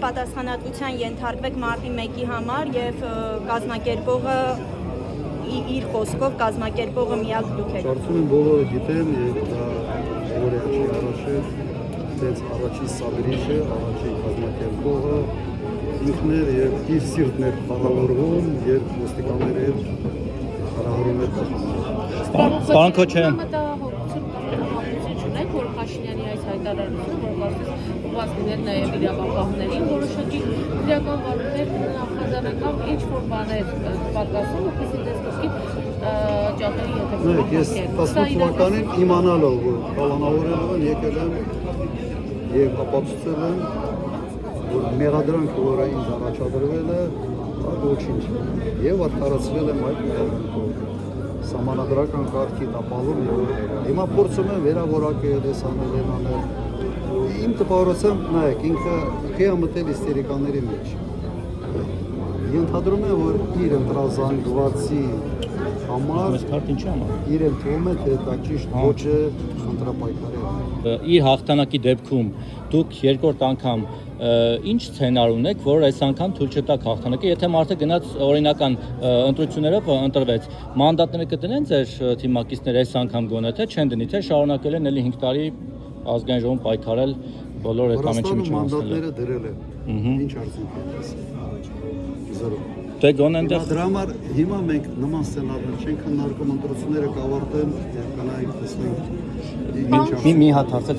Պատասխանատվության ենթարկվեք մարտի 1-ի համար եւ կազմակերպողը իր խոսքով կազմակերպողը միակ դուք եք։ Կարծում եմ բոլորը գիտեն եւ դա որը չի առաջը դες առաջի սաբրիչը, առաջի կազմակերպողը ինքն էր եւ իր սիրտն էր խաղաղորվում եւ ոստիկանների հետ հարահարում էր Պարոն Քոչարյան, ունենք, որ Փաշինյանի այս հայտարարությունը, որ կարծես ուղղված լիներ նաև իրավապահներին, որոշակի իրական վարույթներ նախաձեռնել կամ ինչ-որ բաներ պատկասում, որպեսզի դեսպոսկի ջահերի Նայեք, ես 18 թվականին իմանալով, որ կալանավորել են, եկել եմ եւ ապացուցել եմ, որ մեղադրանքը, որը ինձ առաջադրվել է, դա ոչինչ է եւ արդարացրել եմ այդ մեղադրանքով սահմանադրական կարգի տապալում եւ հիմա փորձում եմ վերավորակել դեսանել են անել իմ տպավորությամբ նայեք ինքը կեամտել իստերիկաների մեջ ենթադրում է որ իր ընտրազանգվածի համար իրեն թվում է թե դա ճիշտ ոչ է ընտրապայքարել իր հաղթանակի դեպքում դուք երկրորդ անգամ ինչ սցենար ունեք, որ այս անգամ թույլ չտաք հաղթանակը, եթե մարդը գնաց օրինական ընտրություններով ընտրվեց, մանդատները կդնեն ձեր թիմակիցները այս անգամ գոնե թե չեն դնի, թե շարունակել են էլի 5 տարի ազգային ժողովում պայքարել բոլոր այդ ամենի միջոցով մանդատները դրել են ինչ արդյունք է զրո Դե գոնե այնտեղ դրա համար հիմա մենք նման սցենարներ չենք քննարկում ընտրությունները կավարտեն եւ կանայք տեսնենք ինչ մի հատ հարցը